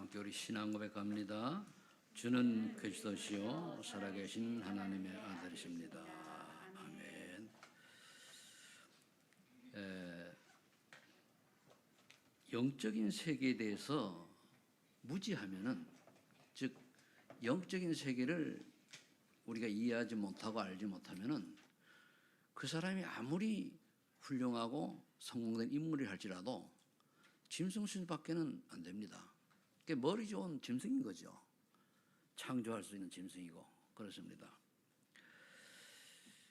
함께 우리 신앙 고백합니다. 주는 그리스도시요 살아계신 하나님의 아들이십니다. 아멘. 영적인 세계에 대해서 무지하면은, 즉 영적인 세계를 우리가 이해하지 못하고 알지 못하면은 그 사람이 아무리 훌륭하고 성공된 인물이 할지라도 짐승순밖에는 안 됩니다. 그게 머리 좋은 짐승인 거죠. 창조할 수 있는 짐승이고 그렇습니다.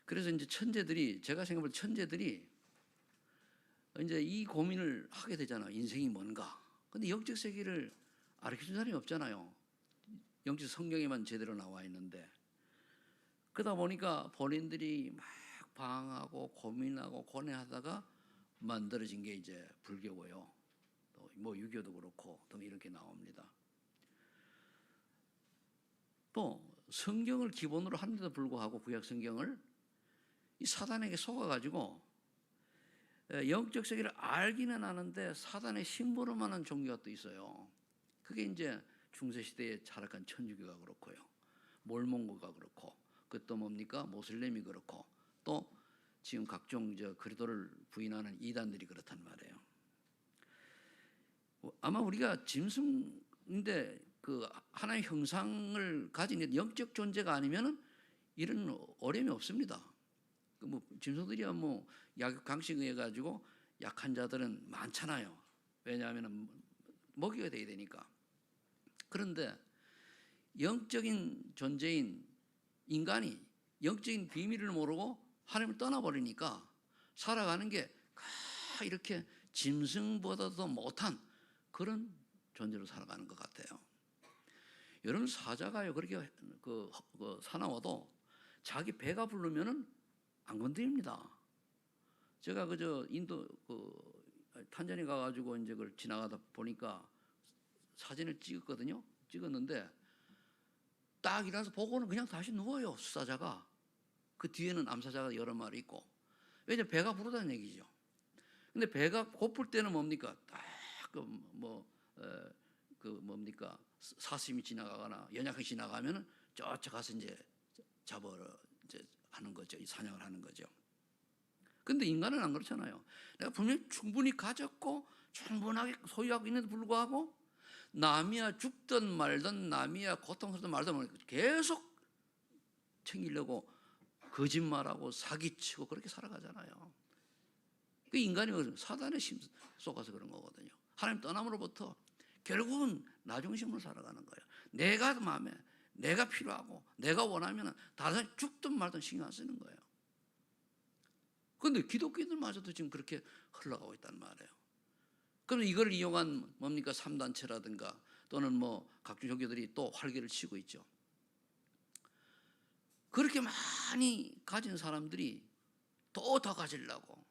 그래서 이제 천재들이, 제가 생각할 때 천재들이 이제 이 고민을 하게 되잖아요. 인생이 뭔가. 근데 영적 세계를 가르쳐준 사람이 없잖아요. 영적 성경에만 제대로 나와 있는데, 그러다 보니까 본인들이 막 방황하고 고민하고 고뇌하다가 만들어진 게 이제 불교고요. 또 뭐 유교도 그렇고 또 이렇게 나옵니다. 또 성경을 기본으로 하는데도 불구하고 구약 성경을 이 사단에게 속아가지고 영적 세계를 알기는 하는데 사단의 심부름 하는 종교가 또 있어요. 그게 이제 중세시대에 타락한 천주교가 그렇고요. 몰몬교가 그렇고, 그것도 뭡니까? 모슬렘이 그렇고, 또 지금 각종 그리스도를 부인하는 이단들이 그렇단 말이에요. 아마 우리가 짐승인데 그 하나의 형상을 가진 영적 존재가 아니면은 이런 어려움이 없습니다. 뭐 짐승들이야 뭐 약육강식에 가지고 약한 자들은 많잖아요. 왜냐하면 먹이가 돼야 되니까. 그런데 영적인 존재인 인간이 영적인 비밀을 모르고 하나님을 떠나버리니까 살아가는 게 이렇게 짐승보다도 못한 그런 존재로 살아가는 것 같아요. 여러분, 사자가요 그렇게 사나워도 자기 배가 부르면은 안 건드립니다. 제가 인도 탄자니 가가지고 이제 그걸 지나가다 보니까 사진을 찍었는데 딱 일어나서 보고는 그냥 다시 누워요. 수사자가. 그 뒤에는 암사자가 여러 마리 있고. 왜냐면 배가 부르다는 얘기죠. 근데 배가 고플 때는 뭡니까? 딱 사슴이 지나가거나 연약하게 지나가면은 저쪽 가서 이제 하는 거죠. 사냥을 하는 거죠. 근데 인간은 안 그렇잖아요. 내가 분명히 충분히 가졌고 충분하게 소유하고 있는데도 불구하고 남이야 죽든 말든 남이야 고통스럽든 말든 계속 챙기려고 거짓말하고 사기치고 그렇게 살아가잖아요. 그 인간이 사단의 힘 속아서 그런 거거든요. 하나님 떠남으로부터 결국은 나 중심으로 살아가는 거예요. 내가 마음에, 내가 필요하고 내가 원하면 다른 사람이 죽든 말든 신경 안 쓰는 거예요. 그런데 기독교인들마저도 지금 그렇게 흘러가고 있단 말이에요. 그럼 이걸 이용한 뭡니까? 3단체라든가 또는 뭐 각종 종교들이 또 활개를 치고 있죠. 그렇게 많이 가진 사람들이 더 가지려고,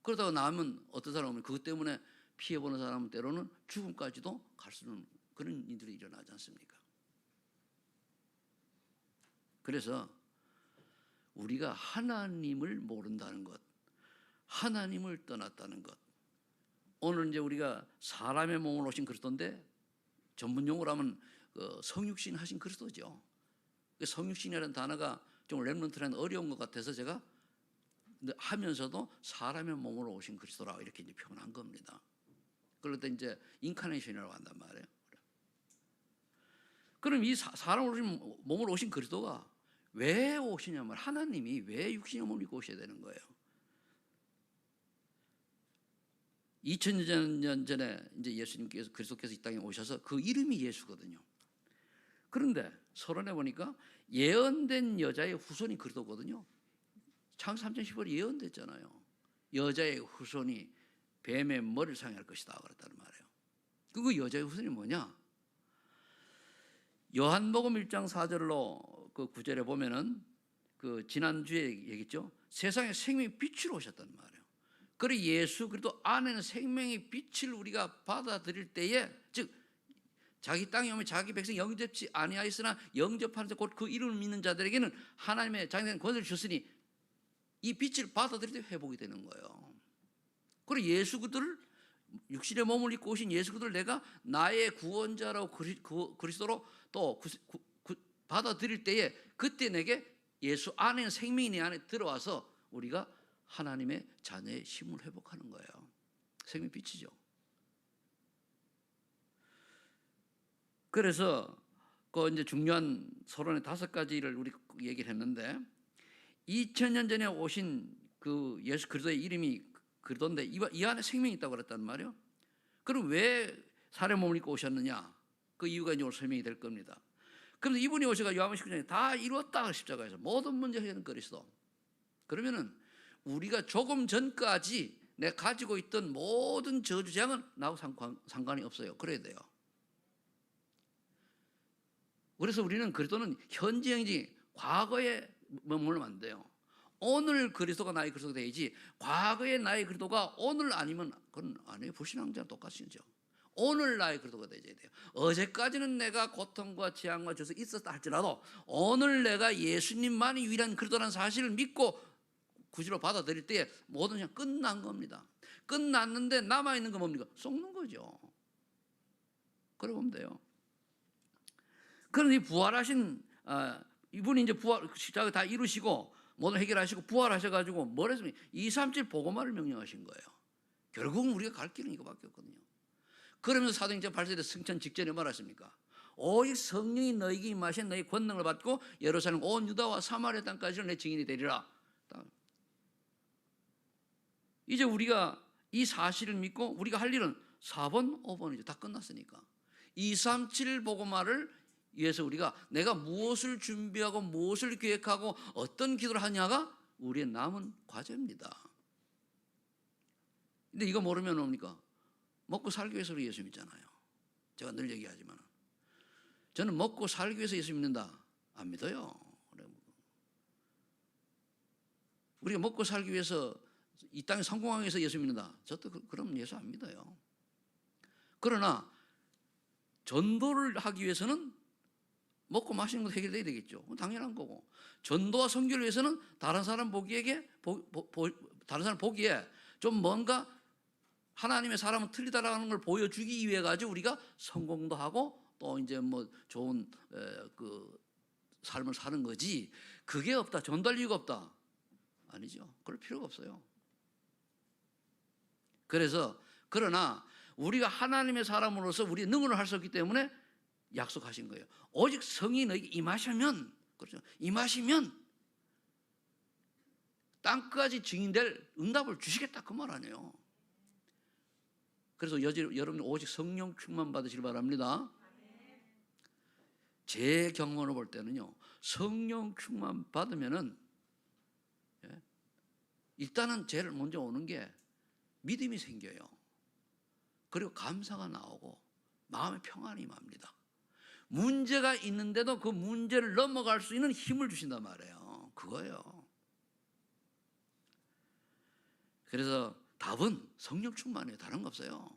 그러다가 남은 어떤 사람은 그것 때문에 피해보는 사람은 때로는 죽음까지도 갈 수 있는 그런 일들이 일어나지 않습니까? 그래서 우리가 하나님을 모른다는 것, 하나님을 떠났다는 것, 오늘 이제 우리가 사람의 몸을 오신 그리스도인데 전문 용어로 하면 성육신 하신 그리스도죠. 성육신이라는 단어가 좀 랩런트라는 어려운 것 같아서 제가 하면서도 사람의 몸으로 오신 그리스도라고 이렇게 이제 표현한 겁니다. 그럴 때 이제 인카네이션이라고 한단 말이에요. 그럼 이 사람으로 오신 몸으로 오신 그리스도가 왜 오시냐면 하나님이 왜 육신의 몸을 입고 오셔야 되는 거예요. 2000년 전에 이제 예수님께서 그리스도께서 이 땅에 오셔서 그 이름이 예수거든요. 그런데 서론에 보니까 예언된 여자의 후손이 그리스도거든요. 창세 3장 10월에 예언됐잖아요. 여자의 후손이 뱀의 머리를 상할 것이다 그랬다는 말이에요. 그 여자의 후손이 뭐냐? 요한복음 1장 4절로 그 9절에 보면은 그 지난주에 얘기했죠. 세상에 생명의 빛으로 오셨단 말이에요. 그리고 예수 그리스도 안에는 생명의 빛을 우리가 받아들일 때에, 즉 자기 땅에 오면 자기 백성 영접치 아니하였으나 영접하는 자 곧 그 이름을 믿는 자들에게는 하나님의 장대한 권세를 주셨으니 이 빛을 받아들일 때 회복이 되는 거예요. 그리고 예수 그들을 육신의 몸을 입고 오신 예수 그리스도를 내가 나의 구원자라고 그리스도로 또 받아들일 때에 그때 내게 예수 안에 생명이 내 안에 들어와서 우리가 하나님의 자녀의 힘을 회복하는 거예요. 생명 빛이죠. 그래서 그 이제 중요한 서론의 5가지를 우리 얘기를 했는데 2000년 전에 오신 그 예수 그리스도의 이름이 그리스도인데 이 안에 생명이 있다고 그랬단 말이에요. 그럼 왜 사람의 몸을 입고 오셨느냐? 그 이유가 이제 오늘 설명이 될 겁니다. 그런데 이분이 오셔가 요한복음 19장에 다 이루었다 십자가에서 모든 문제 해결은 그리스도. 그러면은 우리가 조금 전까지 내가 가지고 있던 모든 저주장은 나하고 상관이 없어요. 그래야 돼요. 그래서 우리는 그리스도는 현재형이지 과거에 머물면 안 돼요. 오늘 그리스도가 나의 그리스도가 되야지 과거의 나의 그리스도가 오늘 아니면 그건 아니에요. 불신앙자랑 똑같이죠. 오늘 나의 그리스도가 되어야 돼요. 어제까지는 내가 고통과 재앙과 저서 있었다 할지라도 오늘 내가 예수님만이 유일한 그리스도라는 사실을 믿고 구주로 받아들일 때에 모든 게 끝난 겁니다. 끝났는데 남아있는 건 뭡니까? 썩는 거죠. 그래 보면 돼요. 그런데 부활하신 이분이 이제 십자가 다 이루시고 모든 해결하시고 부활하셔가지고 뭘 했습니까? 237 복음화를 명령하신 거예요. 결국은 우리가 갈 길은 이거밖에 없거든요. 그러면서 사도행전 8세대 승천 직전에 말했습니까? 오직 성령이 너희에게 임하신 너희 권능을 받고 예루살렘 온 유다와 사마리아 땅까지는 내 증인이 되리라. 이제 우리가 이 사실을 믿고 우리가 할 일은 4번, 5번이죠. 다 끝났으니까. 237 복음화를 위해서 우리가 내가 무엇을 준비하고 무엇을 계획하고 어떤 기도를 하냐가 우리의 남은 과제입니다. 근데 이거 모르면 뭡니까? 먹고 살기 위해서 예수 믿잖아요. 제가 늘 얘기하지만 저는 먹고 살기 위해서 예수 믿는다 안 믿어요. 우리가 먹고 살기 위해서 이 땅에 성공하기 위해서 예수 믿는다. 저도 그럼 예수 안 믿어요. 그러나 전도를 하기 위해서는 먹고 마시는 것도 해결돼야 되겠죠. 당연한 거고. 전도와 선교를 위해서는 다른 사람 보기에 좀 뭔가 하나님의 사람은 틀리다라는 걸 보여주기 위해 가지고 우리가 성공도 하고 또 이제 뭐 좋은 그 삶을 사는 거지. 그게 없다. 전도할 이유가 없다. 아니죠. 그럴 필요가 없어요. 그래서 그러나 우리가 하나님의 사람으로서 우리의 능력을 할 수 없기 때문에 약속하신 거예요. 오직 성이 너에게 임하시면, 그렇죠? 임하시면 땅까지 증인될 응답을 주시겠다 그 말 아니에요. 그래서 여러분 오직 성령 충만 받으시길 바랍니다. 제 경험으로 볼 때는요, 성령 충만 받으면은 일단은 제일 먼저 오는 게 믿음이 생겨요. 그리고 감사가 나오고 마음의 평안이 임합니다. 문제가 있는데도 그 문제를 넘어갈 수 있는 힘을 주신단 말이에요. 그거예요. 그래서 답은 성령 충만이에요. 다른 거 없어요.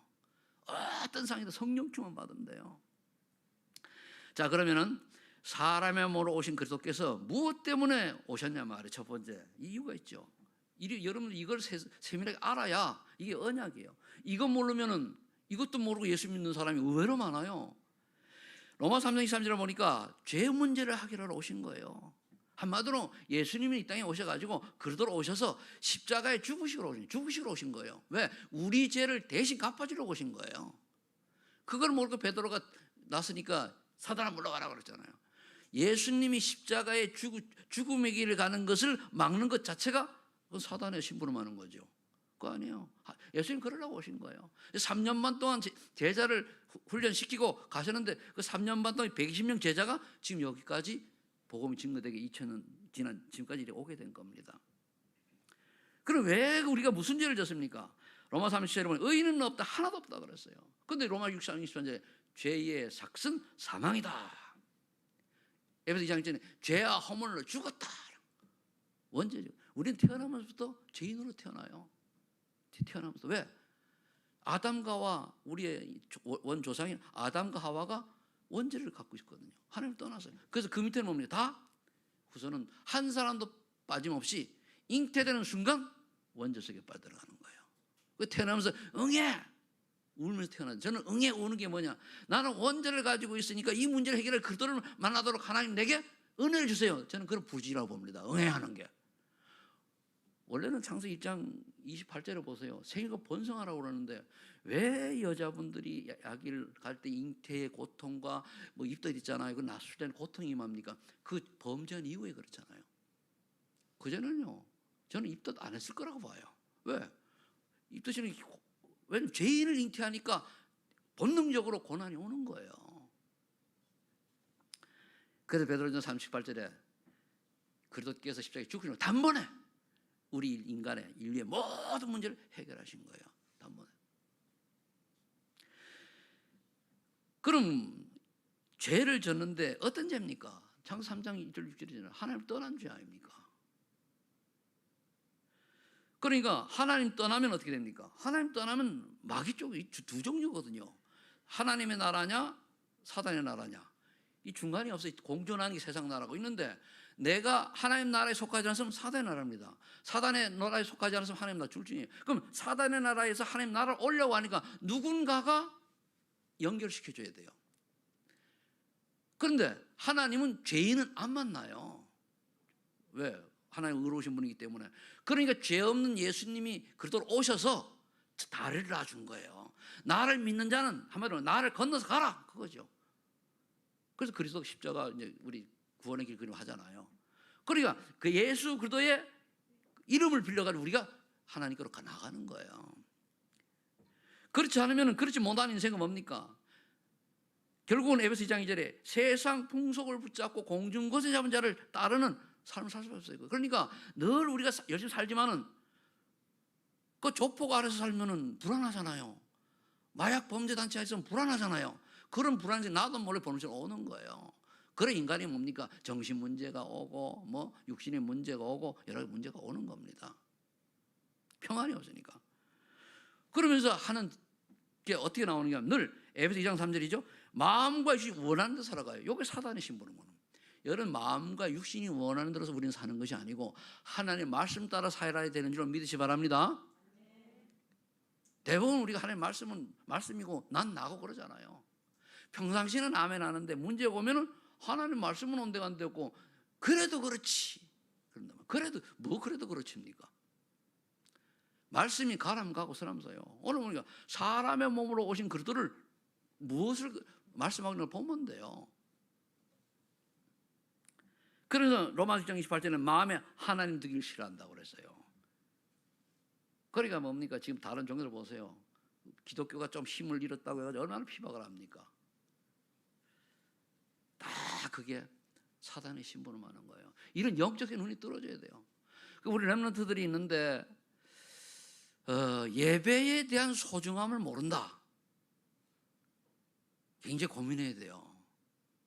어떤 상황에도 성령 충만 받으면 돼요. 자, 그러면은 사람의 몸으로 오신 그리스도께서 무엇 때문에 오셨냐 말이에요. 첫 번째 이유가 있죠. 여러분 이걸 세밀하게 알아야 이게 언약이에요. 이거 모르면은 이것도 모르고 예수 믿는 사람이 의외로 많아요. 로마 3장 23절을 보니까 죄 문제를 해결하러 오신 거예요. 한마디로 예수님이 이 땅에 오셔가지고 그리스도로 오셔서 십자가에 죽으시러 오신 거예요. 왜? 우리 죄를 대신 갚아주러 오신 거예요. 그걸 모르고 베드로가 나서니까 사단아 물러가라고 그랬잖아요. 예수님이 십자가에 죽음의 길을 가는 것을 막는 것 자체가 사단의 심부름하는 거죠. 그거 아니에요. 예수님 그러려고 오신 거예요. 3년 반 동안 제자를 훈련시키고 가셨는데 그 3년 반 동안 120명 제자가 지금 여기까지 복음이 증거되게 2000년 지난 지금까지 오게 된 겁니다. 그럼 왜 우리가 무슨 죄를 졌습니까? 로마 3장 17절에 보면 의인은 없다 하나도 없다 그랬어요. 그런데 로마 6장 20절에 죄의 삭은 사망이다. 에베소 2장 1절에 죄와 허물로 죽었다. 원죄죠. 우리는 태어나면서부터 죄인으로 태어나요. 태어나면서 왜? 아담과 우리의 원조상인 아담과 하와가 원죄를 갖고 있거든요. 하나님을 떠났어요. 그래서 그 밑에는 뭡니까? 다 후손은 한 사람도 빠짐없이 잉태되는 순간 원죄 속에 빠져들어가는 거예요. 그 태어나면서 응애 울면서 태어났어요. 저는 응에 우는 게 뭐냐? 나는 원죄를 가지고 있으니까 이 문제를 해결할 그들을 만나도록 하나님 내게 은혜를 주세요. 저는 그런 부지라고 봅니다. 응애하는 게. 원래는 창세기 1장 28절에 보세요. 생육을 번성하라고 그러는데 왜 여자분들이 아기를 갈 때 잉태의 고통과 뭐 입덧 있잖아요. 그 낳았을 때는 고통이 임합니까? 그 범죄한 이후에 그렇잖아요. 그전에는요. 저는 입덧 안 했을 거라고 봐요. 왜? 입덧이는 왜냐면 죄인을 잉태하니까 본능적으로 고난이 오는 거예요. 그래서 베드로전서 38절에 그리스도께서 십자가에 죽으시면 단번에 우리 인간의 인류의 모든 문제를 해결하신 거예요. 단번에. 그럼 죄를 졌는데 어떤 죄입니까? 창세기 3장 1절 6절이잖아요. 하나님 떠난 죄 아닙니까? 그러니까 하나님 떠나면 어떻게 됩니까? 하나님 떠나면 마귀 쪽이 두 종류거든요. 하나님의 나라냐 사단의 나라냐. 이 중간이 없어요. 공존하는 게 세상 나라고 있는데 내가 하나님 나라에 속하지 않으면 사단의 나라입니다. 사단의 나라에 속하지 않으면 하나님 나라 줄중이에요. 그럼 사단의 나라에서 하나님 나라를 올려고 하니까 누군가가 연결시켜줘야 돼요. 그런데 하나님은 죄인은 안 만나요. 왜? 하나님 의로우신 분이기 때문에. 그러니까 죄 없는 예수님이 그리스도로 오셔서 다리를 놔준 거예요. 나를 믿는 자는 한마디로 나를 건너서 가라 그거죠. 그래서 그리스도 십자가 이제 우리 구원의 길 그림 하잖아요. 그러니까 그 예수 그리스도의 이름을 빌려가지고 우리가 하나님께로 나가는 거예요. 그렇지 않으면 그렇지 못한 인생은 뭡니까? 결국은 에베소 2장 2절에 세상 풍속을 붙잡고 공중 것에 잡은 자를 따르는 삶을 살 수 없어요. 그러니까 늘 우리가 열심히 살지만은 그 조폭 아래서 살면은 불안하잖아요. 마약 범죄 단체에 있으면 불안하잖아요. 그런 불안이 나도 몰래 보는 줄 오는 거예요. 그래 인간이 뭡니까? 정신 문제가 오고 뭐 육신의 문제가 오고 여러 가지 문제가 오는 겁니다. 평안이 없으니까. 그러면서 하는 게 어떻게 나오느냐? 늘 에베소 2장 3절이죠. 마음과 육신이 원하는 대로 살아가요. 이게 사단의 심부름은. 여러분 마음과 육신이 원하는 대로 우리는 사는 것이 아니고 하나님의 말씀 따라 살아야 되는 줄 믿으시 바랍니다. 대부분 우리가 하나님의 말씀은 말씀이고 난 나고 그러잖아요. 평상시는 아멘 하는데 문제가 오면은 하나님 말씀은 온데간데 없고 그래도 그렇지. 그래도 뭐 그래도 그렇습니까? 말씀이 가라면 가고 서라면서요. 오늘 보니까 사람의 몸으로 오신 그리스도를 무엇을 말씀하기를 보면 돼요. 그래서 로마서 6장 28절에는 마음에 하나님 두기를 싫어한다고 그랬어요. 그러니까 뭡니까? 지금 다른 종교들 보세요. 기독교가 좀 힘을 잃었다고 해가지고 얼마나 피박을 합니까? 다 그게 사단의 심부름하는 거예요. 이런 영적인 눈이 떨어져야 돼요. 우리 렘넌트들이 있는데 예배에 대한 소중함을 모른다. 굉장히 고민해야 돼요.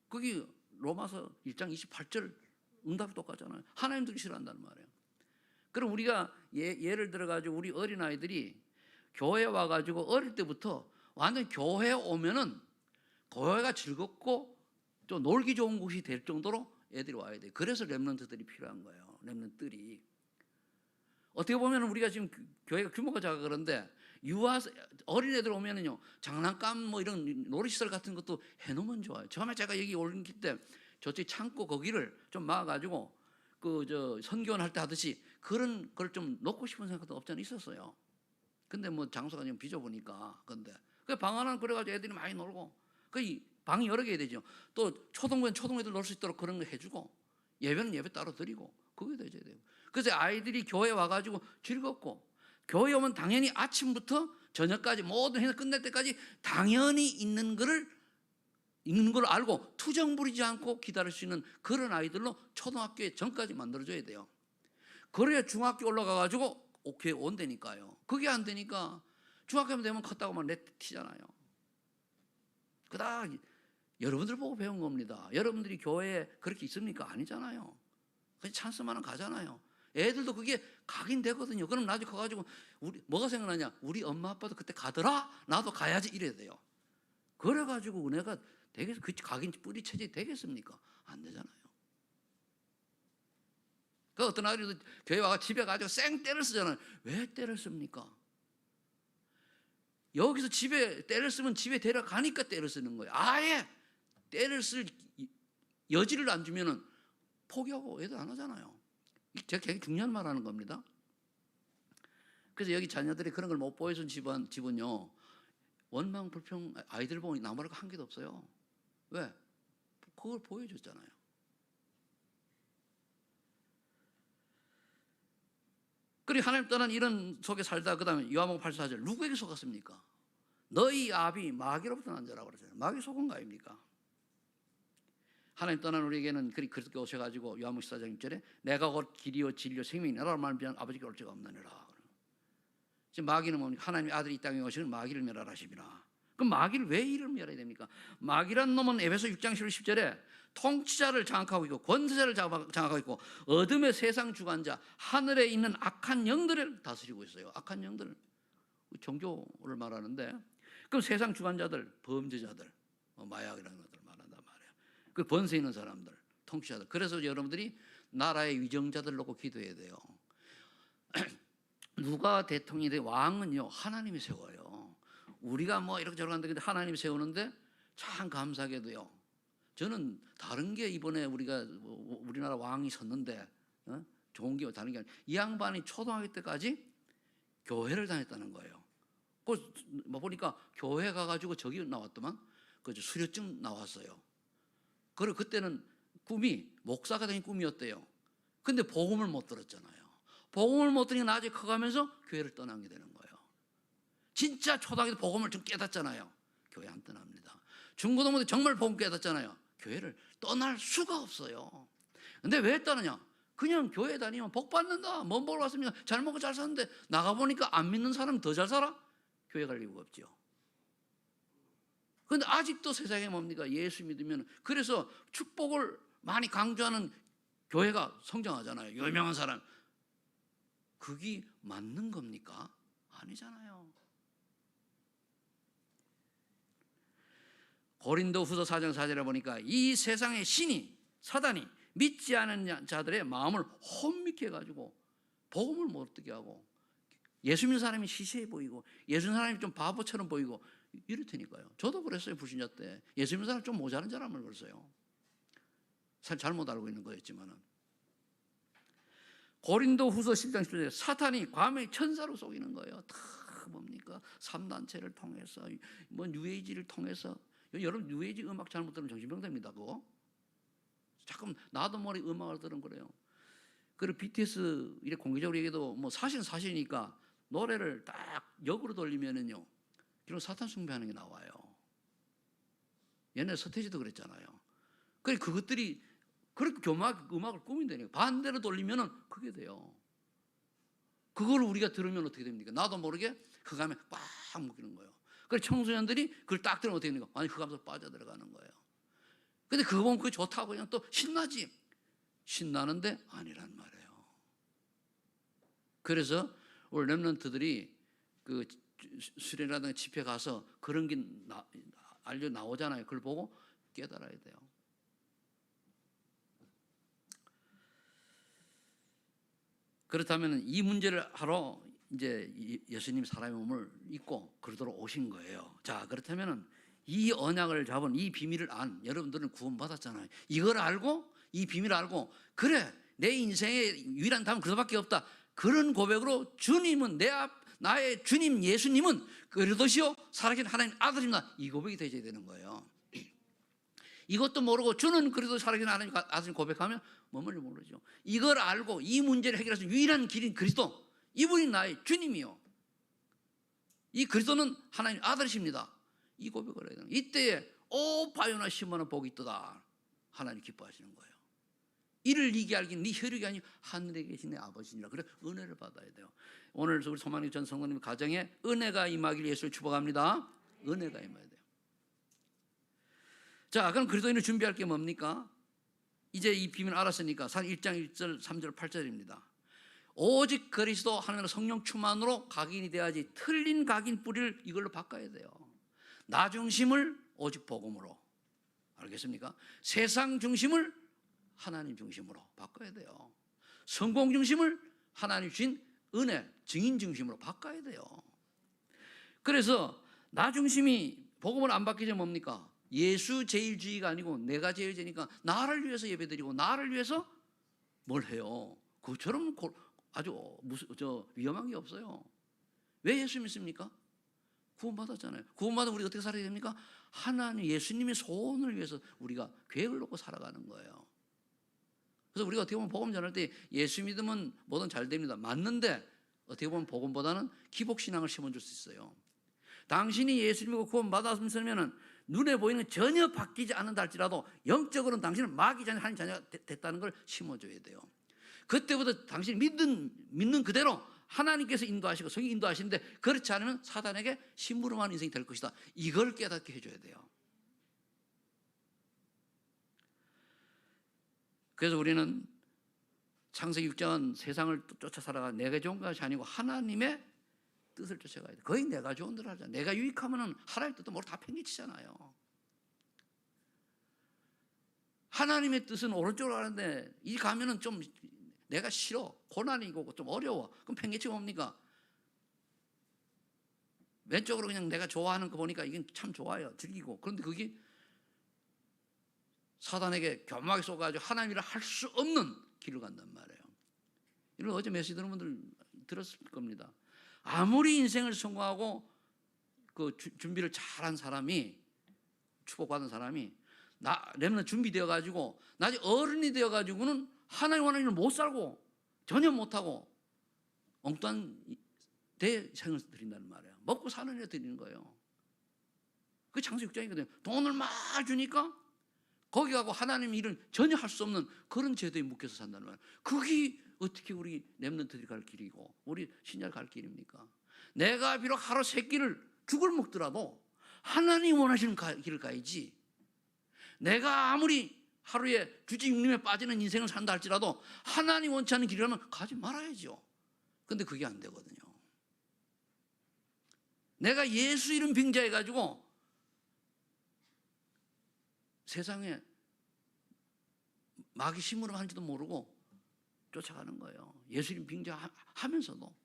거기 로마서 1장 28절 응답이 똑같잖아요. 하나님들이 싫어한다는 말이에요. 그럼 우리가 예를 들어가지고 우리 어린아이들이 교회 와가지고 어릴 때부터 완전 교회에 오면은 교회가 즐겁고 좀 놀기 좋은 곳이 될 정도로 애들이 와야 돼요. 그래서 렘넌트들이 필요한 거예요. 렘넌트들이. 어떻게 보면 우리가 지금 교회가 규모가 작아 그런데 어린애들 오면은요 장난감 뭐 이런 놀이시설 같은 것도 해놓으면 좋아요. 처음에 제가 여기 올림픽 때 저쪽 창고 거기를 좀 막아가지고 선교원 할 때 하듯이 그런 걸 좀 놓고 싶은 생각도 없지 않아 있었어요. 근데 뭐 장소가 좀 비좁으니까 근데 그 방 하나 그래가지고 애들이 많이 놀고 그 방이 여러 개 되죠. 또 초등부는 초등애들 놀 수 있도록 그런 거 해주고 예배는 예배 따로 드리고 그게 돼야 돼요. 그래서 아이들이 교회 와가지고 즐겁고 교회 오면 당연히 아침부터 저녁까지 모든 행사 끝날 때까지 당연히 있는 걸 알고 투정 부리지 않고 기다릴 수 있는 그런 아이들로 초등학교에 전까지 만들어줘야 돼요. 그래야 중학교 올라가가지고 오케이 온다니까요. 그게 안 되니까 중학교 되면 컸다고 막 내티잖아요. 그다 여러분들 보고 배운 겁니다. 여러분들이 교회에 그렇게 있습니까? 아니잖아요. 그냥 찬스만은 가잖아요. 애들도 그게 각인되거든요. 그럼 나중에 커가지고 뭐가 생각나냐? 우리 엄마 아빠도 그때 가더라? 나도 가야지 이래야 돼요. 그래가지고 은혜가 그 각인 뿌리 체질이 되겠습니까? 안 되잖아요. 그 어떤 아이들도 교회 와가 집에 가지고 쌩 때를 쓰잖아요. 왜 때를 씁니까? 여기서 집에 때를 쓰면 집에 데려가니까 때를 쓰는 거예요. 아예 때를 쓸 여지를 안 주면은 포기하고 애들 안 하잖아요. 제가 굉장히 중요한 말 하는 겁니다. 그래서 여기 자녀들이 그런 걸 못 보여준 집은요, 원망, 불평, 아이들 보니 나무랄 거 한 개도 없어요. 왜? 그걸 보여줬잖아요. 그리고 하나님 떠난 이런 속에 살다 그 다음에 요한복음 8장 4절 누구에게 속았습니까? 너희 아비 마귀로부터 난 자라고 그러잖아요. 마귀 속은 거 아닙니까? 하나님 떠난 우리에게는 그렇게 오셔가지고 요한복음 14장 1절에 내가 곧 길이요 진리요 생명이니라 라는 말을 아버지께 올 자가 없느니라. 지금 마귀는 뭡니까? 하나님의 아들이 이 땅에 오시는 마귀를 멸하라십니다. 그럼 마귀를 왜 이를 멸해야 됩니까? 마귀란 놈은 에베소 6장 10절에 통치자를 장악하고 있고 권세자를 장악하고 있고 어둠의 세상 주관자 하늘에 있는 악한 영들을 다스리고 있어요. 악한 영들, 종교를 말하는데 그럼 세상 주관자들, 범죄자들, 마약이라는 것들 말한단 말이에요. 그 번세 있는 사람들, 통치자들. 그래서 여러분들이 나라의 위정자들 놓고 기도해야 돼요. 누가 대통령이 돼? 왕은요 하나님이 세워요. 우리가 뭐 이렇게 저렇게 하는데 하나님이 세우는데 참 감사하게도요. 저는 다른 게 이번에 우리나라 왕이 섰는데 좋은 게 다른 게 아니라 이 양반이 초등학교 때까지 교회를 다녔다는 거예요. 뭐 보니까 교회 가가지고 저기 나왔더만 그 수료증 나왔어요. 그리고 그때는 꿈이 목사가 되는 꿈이었대요. 근데 복음을 못 들었잖아요. 복음을 못 들으니까 나중에 커가면서 교회를 떠나게 되는 거예요. 진짜 초등학교 때 복음을 좀 깨닫잖아요. 교회 안 떠납니다. 중고등부 때 정말 복음 깨닫잖아요. 교회를 떠날 수가 없어요. 근데 왜 떠나냐? 그냥 교회 다니면 복 받는다. 뭔 복을 받습니까? 잘 먹고 잘 사는데 나가보니까 안 믿는 사람이 더 잘 살아? 교회 갈 이유가 없죠. 그런데 아직도 세상에 뭡니까? 예수 믿으면 그래서 축복을 많이 강조하는 교회가 성장하잖아요. 유명한 사람. 그게 맞는 겁니까? 아니잖아요. 고린도후서 4장 4절에 보니까 이 세상의 신이 사단이 믿지 않은 자들의 마음을 혼미케 해가지고 복음을 못 듣게 하고 예수 믿는 사람이 시시해 보이고 예수 믿는 사람이 좀 바보처럼 보이고 이럴 테니까요. 저도 그랬어요. 불신자 때 예수 믿는 사람 좀 모자란 사람을 그랬어요. 사실 잘못 알고 있는 거였지만은 고린도후서 10장 10절에 사탄이 과메 천사로 속이는 거예요. 다 뭡니까? 3단체를 통해서 뭐 뉴에이지를 통해서 여러분 뉴에이지 음악 잘못 들으면 정신병 됩니다. 그거 자꾸 나도 모르게 음악을 들은 거래요. 그리고 BTS 이렇게 공개적으로 얘기해도 뭐 사실이니까 노래를 딱 역으로 돌리면은요, 그리고 사탄 숭배하는 게 나와요. 옛날 서태지도 그랬잖아요. 그러니까 그것들이 그렇게 음악을 꾸민다니까. 반대로 돌리면은 그게 돼요. 그걸 우리가 들으면 어떻게 됩니까? 나도 모르게 흑암에 꽉 묶이는 거예요. 그래서 청소년들이 그걸 딱 들으면 어떻게 됩니까? 아니 흑암에서 빠져들어가는 거예요. 근데 그거 보면 그게 좋다고 그냥 또 신나지. 신나는데 아니란 말이에요. 그래서 우리 렘넌트들이 그 수련이라든가 집회 가서 그런 게 알려 나오잖아요. 그걸 보고 깨달아야 돼요. 그렇다면 이 문제를 하러 이제 예수님 사람의 몸을 입고 그러도록 오신 거예요. 자, 그렇다면은 이 언약을 잡은 이 비밀을 여러분들은 구원받았잖아요. 이걸 알고 이 비밀을 알고 그래 내 인생의 유일한 답은 그것밖에 없다. 그런 고백으로 주님은 나의 주님 예수님은 그리스도시요 살아계신 하나님 아들입니다. 이 고백이 되어야 되는 거예요. 이것도 모르고 주는 그리스도 살아계신 하나님 아들 고백하면 머물러 모르죠. 이걸 알고 이 문제를 해결할 수 있는 유일한 길인 그리스도, 이분이 나의 주님이요, 이 그리스도는 하나님 아들이십니다. 이 고백을 해야 돼요. 이때에 오 바요나 시몬아 복이 있도다. 하나님 기뻐하시는 거예요. 이를 이게 알기는 네 혈육이 아니고 하늘에 계신 내 아버지니라. 그래 은혜를 받아야 돼요. 오늘 우리 소망리 전 성도님 가정에 은혜가 임하길 예수를 축복합니다. 은혜가 임해야 돼요. 자, 그럼 그리스도인을 준비할 게 뭡니까? 이제 이 비밀을 알았으니까 산 1장 1절 3절 8절입니다. 오직 그리스도 하나님의 성령 충만으로 각인이 돼야지 틀린 각인 뿌리를 이걸로 바꿔야 돼요. 나 중심을 오직 복음으로, 알겠습니까? 세상 중심을 하나님 중심으로 바꿔야 돼요. 성공 중심을 하나님 주신 은혜, 증인 중심으로 바꿔야 돼요. 그래서 나 중심이 복음을 안 받기 전에 뭡니까? 예수 제일주의가 아니고 내가 제일제니까 나를 위해서 예배드리고 나를 위해서 뭘 해요? 그처럼 아주 위험한 게 없어요. 왜 예수 믿습니까? 구원받았잖아요. 구원받아 우리가 어떻게 살아야 됩니까? 하나님 예수님의 소원을 위해서 우리가 계획을 놓고 살아가는 거예요. 그래서 우리가 어떻게 보면 복음 전할 때 예수 믿으면 뭐든 잘 됩니다. 맞는데 어떻게 보면 복음보다는 기복신앙을 심어줄 수 있어요. 당신이 예수 믿고 구원받았으면 눈에 보이는 전혀 바뀌지 않는다 할지라도 영적으로는 당신은 마귀 자녀 하나님 자녀가 됐다는 걸 심어줘야 돼요. 그때부터 당신이 믿는 그대로 하나님께서 인도하시고 성이 인도하시는데 그렇지 않으면 사단에게 심부름하는 인생이 될 것이다. 이걸 깨닫게 해줘야 돼요. 그래서 우리는 창세기 6장 세상을 쫓아 살아가 내가 좋은 것이 아니고 하나님의 뜻을 쫓아가야 돼. 거의 내가 좋은 대로 하잖아. 내가 유익하면 하나님의 뜻도 모르고 다 팽개치잖아요. 하나님의 뜻은 오른쪽으로 가는데 이 가면은 좀 내가 싫어, 고난이고 좀 어려워. 그럼 팽개치고 뭡니까? 왼쪽으로 그냥 내가 좋아하는 거 보니까 이게 참 좋아요, 즐기고. 그런데 그게 사단에게 교묘하게 쏘가지고 하나님이라 할 수 없는 길을 간단 말이에요. 이런 어제 메시지 들은 분들 들었을 겁니다. 아무리 인생을 성공하고 그 준비를 잘한 사람이, 축복받은 사람이 렘넌트 준비되어 가지고 나중에 어른이 되어 가지고는 하나님 원하는 일을 못 살고 전혀 못하고 엉뚱한 대생을 드린다는 말이에요. 먹고 사는 일 드리는 거예요. 그게 창세기 6장이거든요. 돈을 막 주니까 거기 가고 하나님 일을 전혀 할 수 없는 그런 제도에 묶여서 산다는 말이에요. 그게 어떻게 우리 렘넌트들이 갈 길이고 우리 신자를 갈 길입니까? 내가 비록 하루 세 끼를 죽을 먹더라도 하나님 원하시는 길을 가야지. 내가 아무리 하루에 주지육림에 빠지는 인생을 산다 할지라도 하나님 원치 않는 길이라면 가지 말아야죠. 근데 그게 안 되거든요. 내가 예수 이름 빙자해가지고 세상에 마귀 심으로 하는지도 모르고 쫓아가는 거예요. 예수 이름 빙자하면서도.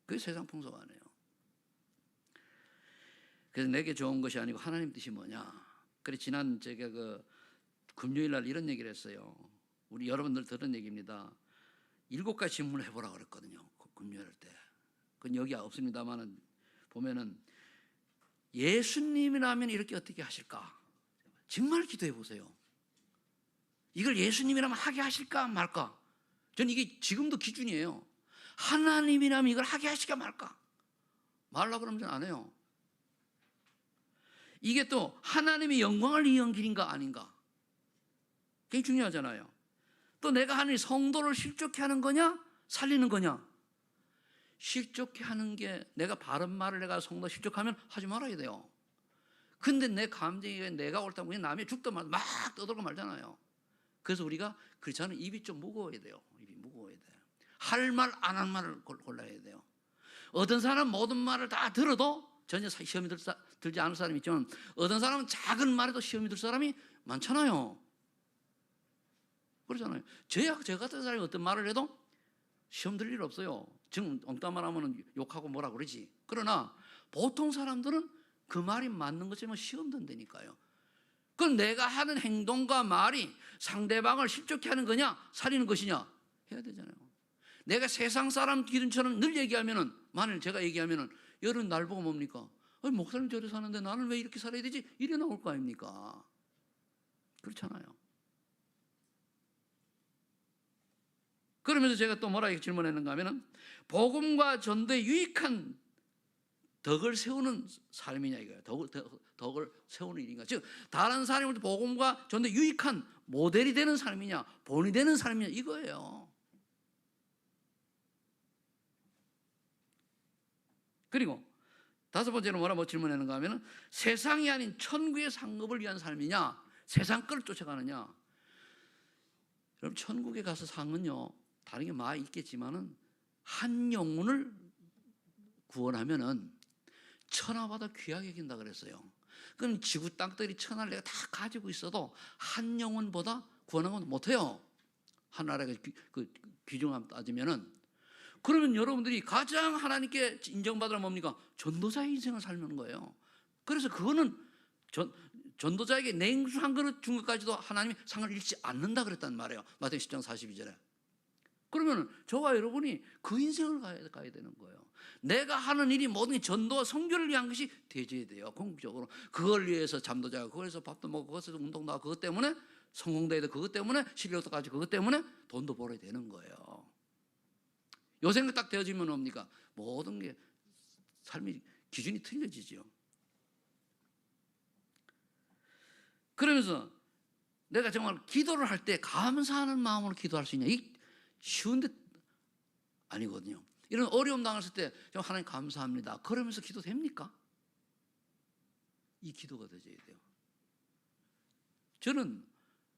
그게 세상 풍속 아니에요. 그래서 내게 좋은 것이 아니고 하나님 뜻이 뭐냐. 그래 지난 제가 금요일 날 이런 얘기를 했어요. 우리 여러분들 들은 얘기입니다. 7가지 질문을 해보라 그랬거든요. 금요일 때. 그건 여기 없습니다만은 보면은 예수님이라면 이렇게 어떻게 하실까? 정말 기도해 보세요. 이걸 예수님이라면 하게 하실까 말까? 저는 이게 지금도 기준이에요. 하나님이라면 이걸 하게 하실까 말까? 말라 그러면 전 안 해요. 이게 또 하나님의 영광을 위한 길인가 아닌가? 그게 중요하잖아요. 또 내가 하는 성도를 실족케 하는 거냐? 살리는 거냐? 실족케 하는 게 내가 바른 말을 내가 성도 실족하면 하지 말아야 돼요. 근데 내 감정이 내가 옳다고 그냥 남이 죽던 말 막 떠들고 말잖아요. 그래서 우리가 그렇지 않으면 입이 좀 무거워야 돼요. 입이 무거워야 돼요. 할 말 안 할 말을 골라야 돼요. 어떤 사람은 모든 말을 다 들어도 전혀 시험이 들지 않을 사람이 있지만 어떤 사람은 작은 말에도 시험이 들 사람이 많잖아요. 그렇잖아요. 저 같은 사람이 어떤 말을 해도 시험 들 일 없어요. 지금 엉뚱한 말 하면 욕하고 뭐라 그러지. 그러나 보통 사람들은 그 말이 맞는 것처럼 시험 든다니까요. 그럼 내가 하는 행동과 말이 상대방을 실족케 하는 거냐 살리는 것이냐 해야 되잖아요. 내가 세상 사람 기준처럼 늘 얘기하면은, 만일 제가 얘기하면은 여러분 날 보고 뭡니까? 목사님 저래 사는데 나는 왜 이렇게 살아야 되지? 이래 나올 거 아닙니까? 그렇잖아요. 그러면서 제가 또 뭐라 질문했는가 하면은 복음과 전도에 유익한 덕을 세우는 삶이냐 이거예요. 덕을 세우는 일인가. 즉 다른 사람한테 복음과 전도에 유익한 모델이 되는 삶이냐 본이 되는 삶이냐 이거예요. 그리고 5번째로 뭐라고 질문하는가 하면은 세상이 아닌 천국의 상급을 위한 삶이냐 세상 걸 쫓아가느냐. 여러분 천국에 가서 상은요 다른 게 많이 있겠지만은 한 영혼을 구원하면은 천하보다 귀하게 여긴다 그랬어요. 그럼 지구 땅들이 천하를 내가 다 가지고 있어도 한 영혼보다 구원한 건 못해요. 하나라가 그 비중을 따지면은. 그러면 여러분들이 가장 하나님께 인정받으라 뭡니까? 전도자의 인생을 살면 거예요. 그래서 그거는 전도자에게 냉수 한 그릇 준 것까지도 하나님이 상을 잃지 않는다 그랬단 말이에요. 마태복음 10장 42절에. 그러면 저와 여러분이 그 인생을 가야 되는 거예요. 내가 하는 일이 모든 전도와 선교를 위한 것이 되져야 돼요. 궁극적으로. 그걸 위해서 잠도 자고, 그래서 밥도 먹고, 그것에서 운동도 하고, 그것 때문에 성공도 해야 돼. 그것 때문에 실력도 가지고, 그것 때문에 돈도 벌어야 되는 거예요. 요 생각 딱 되어지면 뭡니까? 모든 게 삶이 기준이 틀려지죠. 그러면서 내가 정말 기도를 할 때 감사하는 마음으로 기도할 수 있냐? 이 쉬운데 아니거든요. 이런 어려움 당했을 때 하나님 감사합니다. 그러면서 기도 됩니까? 이 기도가 되어야 돼요. 저는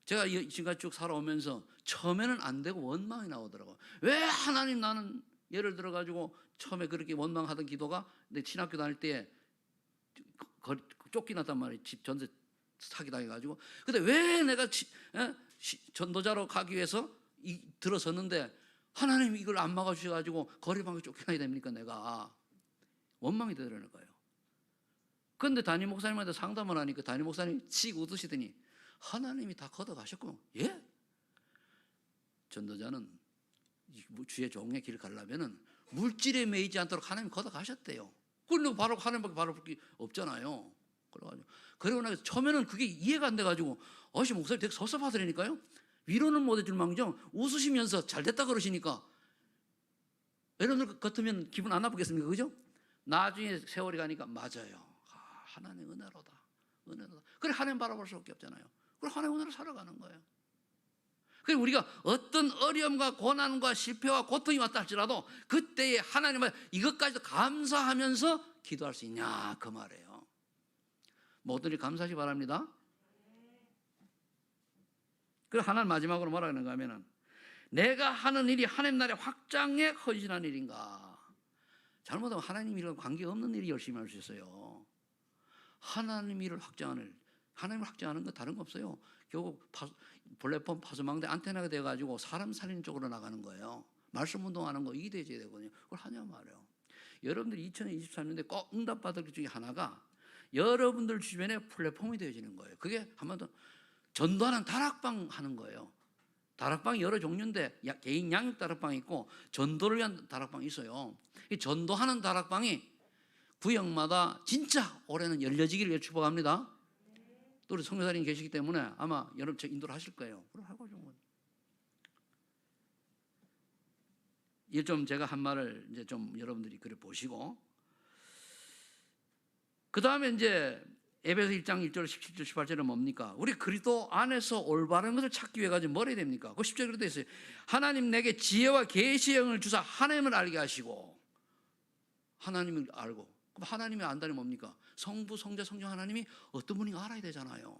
제가 지금까지 쭉 살아오면서 처음에는 안 되고 원망이 나오더라고요. 왜 하나님, 나는 예를 들어가지고 처음에 그렇게 원망하던 기도가 내 신학교 다닐 때 쫓겨났단 말이에요. 집 전세 사기당해가지고. 근데 왜 내가 전도자로 가기 위해서 들어섰는데 하나님이 이걸 안 막아주셔가지고 거리방에 쫓겨나야 됩니까? 내가 원망이 되더라는 거예요. 그런데 담임 목사님한테 상담을 하니까 담임 목사님이 씩 웃으시더니 하나님이 다 걷어가셨고, 예? 전도자는 주의 종의 길을 가려면은 물질에 매이지 않도록 하나님이 걷어가셨대요. 그런데 바로 하나님밖에 바로 볼 게 없잖아요. 그래가지고 그러고 나서 처음에는 그게 이해가 안 돼가지고 목사님 되게 섭섭하더라니까요. 위로는 못 해줄 망정 웃으시면서 잘 됐다 그러시니까 여러분들 같으면 기분 안 나쁘겠습니까? 그죠? 나중에 세월이 가니까 맞아요. 하나님 은혜로다. 그래 하나님 바라볼 수밖에 없잖아요. 그래 하나님 은혜로 살아가는 거예요. 그래 우리가 어떤 어려움과 고난과 실패와 고통이 왔다 할지라도 그때에 하나님을 이것까지도 감사하면서 기도할 수 있냐 그 말이에요. 모든 일 감사하시 바랍니다. 그리고 하나는 마지막으로 뭐라 그러는가 하면은 내가 하는 일이 하나님 나라의 확장에 헌신한 일인가. 잘못하면 하나님 일과 관계없는 일이 열심히 할 수 있어요. 하나님 일을 확장하는, 하나님을 확장하는 건 다른 거 없어요. 결국 플랫폼 파수망대 안테나가 돼가지고 사람 살리는 쪽으로 나가는 거예요. 말씀 운동하는 거 이게 되어야 되거든요. 그걸 하냐 말이에요. 여러분들이 2023년에 꼭 응답받을 것 중에 하나가 여러분들 주변에 플랫폼이 되어지는 거예요. 그게 한번 더 전도하는 다락방 하는 거예요. 다락방이 여러 종류인데 개인 양육 다락방이 있고 전도를 위한 다락방이 있어요. 이 전도하는 다락방이 구역마다 진짜 올해는 열려지기를 축복합니다. 또 우리 선교사님 계시기 때문에 아마 여러분 인도를 하실 거예요. 그럼 하고 좀 이게 좀 제가 한 말을 이제 좀 여러분들이 그래 보시고 그 다음에 이제 에베소 1장 1절 17절 18절은 뭡니까? 우리 그리스도 안에서 올바른 것을 찾기 위해 가지고 뭐 해야 됩니까? 그 10절 그렇게 되어 있어요. 하나님 내게 지혜와 계시의 영을 주사 하나님을 알게 하시고 하나님을 알고 그럼 하나님이 안다니 뭡니까? 성부, 성자, 성령 하나님이 어떤 분인가 알아야 되잖아요.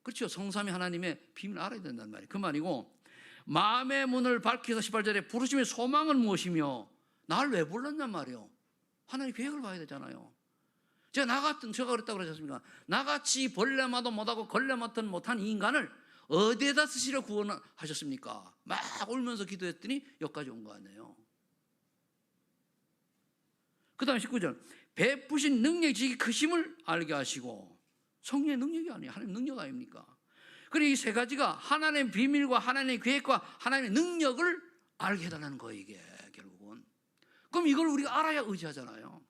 그렇죠. 성삼위 하나님의 비밀을 알아야 된단 말이에요. 그 말이고 마음의 문을 밝혀서 18절에 부르심의 소망은 무엇이며 나를 왜 불렀냔 말이에요. 하나님 계획을 봐야 되잖아요. 제가 그랬다고 그러지 않습니까? 나같이 벌레마도 못하고 걸레마도 못한 이 인간을 어디에다 쓰시려 구원하셨습니까? 막 울면서 기도했더니 여기까지 온 거 아니에요. 그 다음에 19절 베푸신 능력이 지기 크심을 알게 하시고 성령의 능력이 아니에요. 하나님의 능력 아닙니까? 그리고 이 세 가지가 하나님의 비밀과 하나님의 계획과 하나님의 능력을 알게 해달라는 거예요. 이게 결국은. 그럼 이걸 우리가 알아야 의지하잖아요.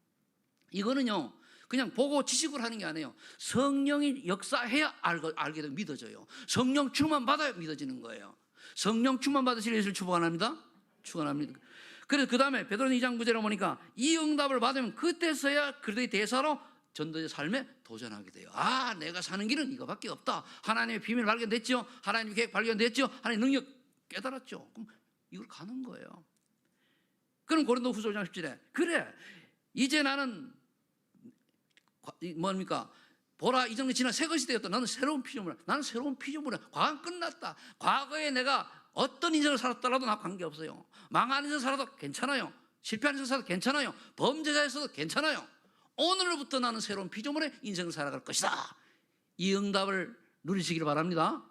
이거는요 그냥 보고 지식을 하는 게 아니에요. 성령이 역사해야 알게 되고 믿어져요. 성령 충만 받아야 믿어지는 거예요. 성령 충만 받으실 예수를 축원합니다. 축원합니다. 그래서 그 다음에 베드로는 2장 9절에 보니까 이 응답을 받으면 그때서야 그들의 대사로 전도의 삶에 도전하게 돼요. 아, 내가 사는 길은 이거밖에 없다. 하나님의 비밀 발견됐죠. 하나님의 계획 발견됐죠. 하나님의 능력 깨달았죠. 그럼 이걸 가는 거예요. 그럼 고린도후서 5장 10절에 그래 이제 나는 뭡니까? 보라 이전에 지난 새 것이 되었다. 나는 새로운 피조물이야. 나는 새로운 피조물이야. 과거는 끝났다. 과거에 내가 어떤 인생을 살았더라도 나 관계없어요. 망한 인생 살아도 괜찮아요. 실패한 인생 살아도 괜찮아요. 범죄자였어도 괜찮아요. 오늘부터 나는 새로운 피조물의 인생을 살아갈 것이다. 이 응답을 누리시길 바랍니다.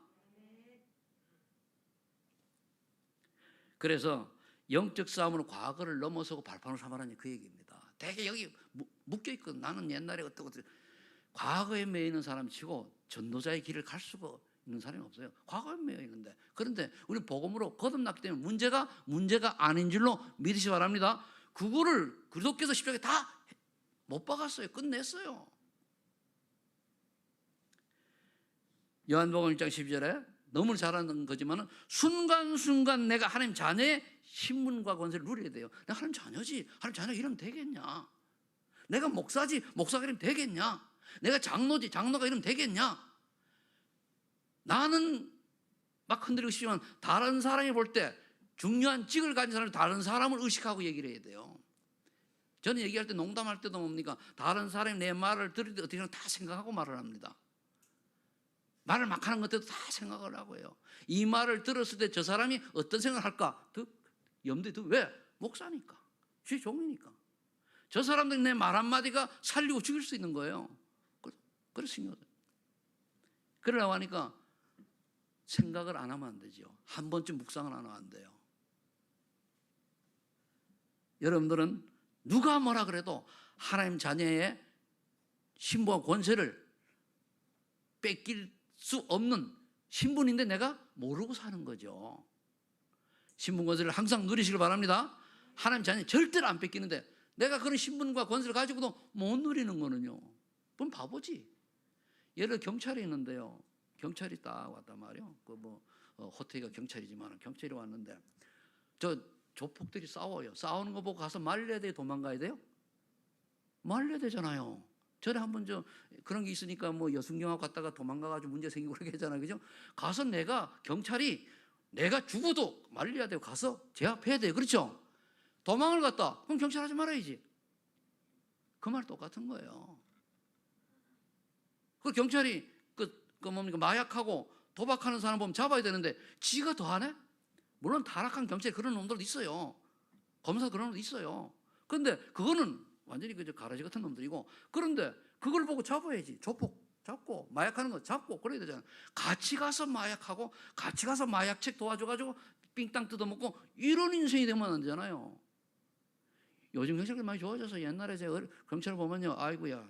그래서 영적 싸움으로 과거를 넘어서고 발판을 삼아라니 그 얘기입니다. 되게 여기 묶여 있거든. 나는 옛날에 어떻고 과거에 매여 있는 사람 치고 전도자의 길을 갈 수가 있는 사람이 없어요. 과거에 매여 있는데. 그런데 우리 복음으로 거듭났기 때문에 문제가 아닌 줄로 믿으시 바랍니다. 그거를 그리스도께서 십자가에 다 못 박았어요. 끝냈어요. 요한복음 1장 12절에 너무 잘하는 거지만 순간순간 내가 하나님 자녀의 신분과 권세를 누려야 돼요. 내가 하나님 자녀지. 하나님 자녀 이러면 되겠냐? 내가 목사지. 목사가 이러면 되겠냐? 내가 장로지. 장로가 이러면 되겠냐? 나는 막 흔들리고 싶지만 다른 사람이 볼 때 중요한 직을 가진 사람이 다른 사람을 의식하고 얘기를 해야 돼요. 저는 얘기할 때 농담할 때도 뭡니까? 다른 사람이 내 말을 들을 때 어떻게 하면 다 생각하고 말을 합니다. 말을 막 하는 것들도 다 생각을 하고 해요. 이 말을 들었을 때 저 사람이 어떤 생각을 할까? 염두에 두고. 왜? 목사니까. 제 종이니까. 저 사람들이 내 말 한마디가 살리고 죽일 수 있는 거예요. 그래서 신경을. 그러려고 하니까 생각을 안 하면 안 되죠. 한 번쯤 묵상을 안 하면 안 돼요. 여러분들은 누가 뭐라 그래도 하나님 자녀의 신부와 권세를 뺏길 수 없는 신분인데 내가 모르고 사는 거죠. 신분 권세를 항상 누리시길 바랍니다. 하나님 자녀 절대로 안 뺏기는데 내가 그런 신분과 권세를 가지고도 못 누리는 거는요, 그럼 바보지. 예를 들어 경찰이 있는데요. 경찰이 딱 왔단 말이에요. 호텔이가 경찰이지만 경찰이 왔는데 저 조폭들이 싸워요. 싸우는 거 보고 가서 말려야 돼요? 도망가야 돼요? 말려야 되잖아요. 전에 한번 그런 게 있으니까 여승경하고 갔다가 도망가가지고 문제 생기고 그렇게 했잖아요. 그죠? 가서 경찰이 내가 죽어도 말려야 돼요. 가서 제압해야 돼요. 그렇죠? 도망을 갔다. 그럼 경찰 하지 말아야지. 그 말 똑같은 거예요. 그 경찰이 마약하고 도박하는 사람 보면 잡아야 되는데 지가 더 하네? 물론 타락한 경찰에 그런 놈들도 있어요. 검사 그런 놈도 있어요. 그런데 그거는 완전히 가라지 같은 놈들이고, 그런데 그걸 보고 잡아야지. 조폭 잡고 마약하는 거 잡고 그래야 되잖아요. 같이 가서 마약하고 같이 가서 마약책 도와줘가지고 삥땅 뜯어먹고 이런 인생이 되면 안 되잖아요. 요즘 경찰이 많이 좋아져서 옛날에 제가 경찰 보면요, 아이고야,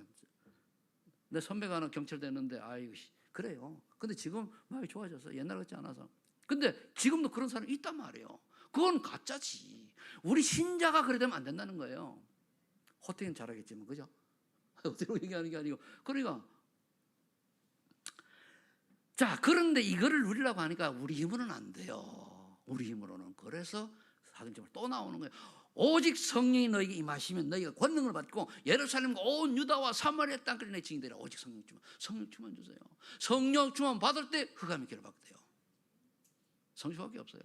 내 선배가 하나 경찰 됐는데 아이고 그래요. 근데 지금 많이 좋아져서 옛날 같지 않아서. 근데 지금도 그런 사람이 있단 말이에요. 그건 가짜지. 우리 신자가 그래 되면 안 된다는 거예요. 호텔은 잘하겠지만, 그죠? 어디로 얘기하는 게 아니고. 그러니까 자, 그런데 이거를 누리려고 하니까 우리 힘으로는 안 돼요. 우리 힘으로는. 그래서 사도행전에 또 나오는 거예요. 오직 성령이 너에게 임하시면 너희가 권능을 받고 예루살렘과 온 유다와 사마리아 땅까지 내 증인이 되리라. 오직 성령 충만. 성령 충만 주세요. 성령 충만 받을 때 흑암이 길을 받게 돼요. 성령밖에 없어요.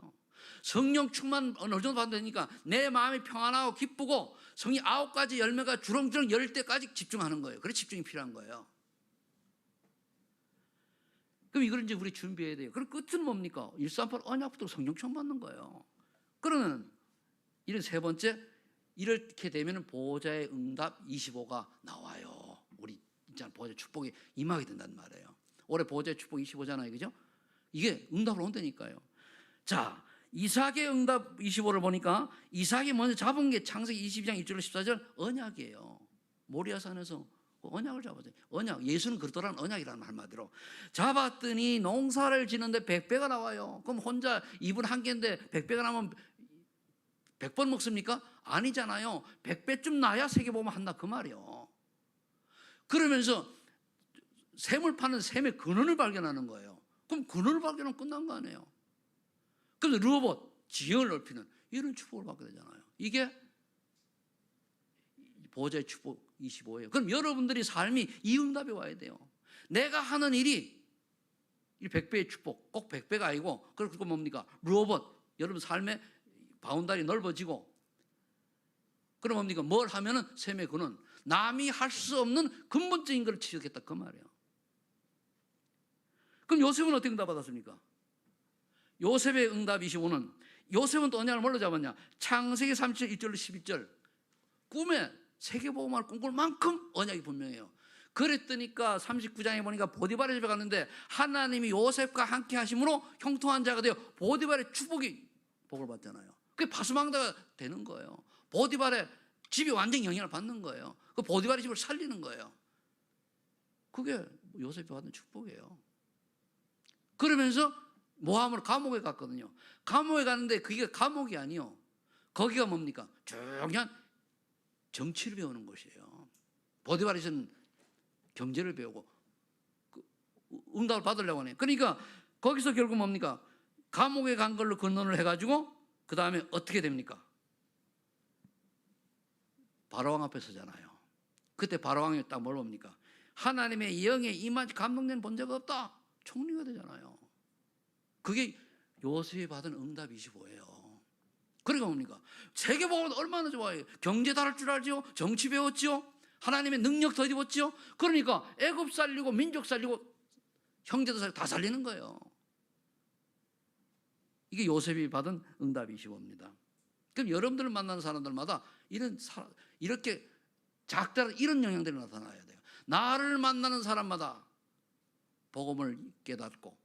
성령 충만 어느 정도 받으니까 내 마음이 평안하고 기쁘고 성령 9가지 열매가 주렁주렁 열 때까지 집중하는 거예요. 그래서 집중이 필요한 거예요. 그럼 이걸 이제 우리 준비해야 돼요. 그럼 끝은 뭡니까? 138 언약부터 성령 충만 받는 거예요. 그러면 이런 세 번째, 이렇게 되면 보호자의 응답 25가 나와요. 우리 진짜 보호자 축복이 임하게 된단 말이에요. 올해 보호자의 축복 25잖아요. 그죠? 이게 응답으로 온다니까요. 자, 이삭의 응답 25를 보니까 이삭이 먼저 잡은 게 창세기 22장 1절 14절 언약이에요. 모리아산에서 언약을 잡았어요. 언약, 예수는 그리스도라는 언약이라는 한마디로 잡았더니 농사를 지는데 100배가 나와요. 그럼 혼자 이분 한 개인데 100배가 나면 100번 먹습니까? 아니잖아요. 100배쯤 나야 세계 보면 한다 그 말이에요. 그러면서 샘을 파는 샘의 근원을 발견하는 거예요. 그럼 근원을 발견하면 끝난 거 아니에요. 그래서 르호봇, 지형을 넓히는 이런 축복을 받게 되잖아요. 이게 보호자의 축복 25예요. 그럼 여러분들이 삶이 이 응답에 와야 돼요. 내가 하는 일이 100배의 축복, 꼭 100배가 아니고, 그리고 뭡니까? 르호봇, 여러분 삶의 바운다리 넓어지고, 그럼 뭡니까? 뭘 하면은 샘의 근원, 남이 할 수 없는 근본적인 걸 취득했다 그 말이에요. 그럼 요셉은 어떻게 응답 받았습니까? 요셉의 응답 25는, 요셉은 또 언약을 뭘로 잡았냐? 창세기 37절 1절 11절 꿈에 세계보험을 꿈꿀 만큼 언약이 분명해요. 그랬더니까 39장에 보니까 보디발의 집에 갔는데 하나님이 요셉과 함께 하심으로 형통한 자가 되어 보디발의 축복이 복을 받잖아요. 그게 파수망대가 되는 거예요. 보디발의 집이 완전히 영향을 받는 거예요. 그 보디발의 집을 살리는 거예요. 그게 요셉이 받은 축복이에요. 그러면서 모함으로 감옥에 갔거든요. 감옥에 갔는데 그게 감옥이 아니요. 거기가 뭡니까? 중요한 정치를 배우는 곳이에요. 보디발에서는 경제를 배우고 응답을 받으려고 하네요. 그러니까 거기서 결국 뭡니까? 감옥에 간 걸로 근원을 해가지고 그 다음에 어떻게 됩니까? 바로왕 앞에 서잖아요. 그때 바로왕이 딱 뭘 봅니까? 하나님의 영에 임하지 감동된 본 적 없다. 총리가 되잖아요. 그게 요셉이 받은 응답 25예요. 그러니까 뭡니까? 세계보고는 얼마나 좋아요. 경제 다룰 줄 알지요. 정치 배웠지요. 하나님의 능력 더 입었지요. 그러니까 애굽 살리고 민족 살리고 형제도 살리고 다 살리는 거예요. 이게 요셉이 받은 응답 25입니다. 그럼 여러분들을 만나는 사람들마다 이렇게 작다란 이런 영향들이 나타나야 돼요. 나를 만나는 사람마다 복음을 깨닫고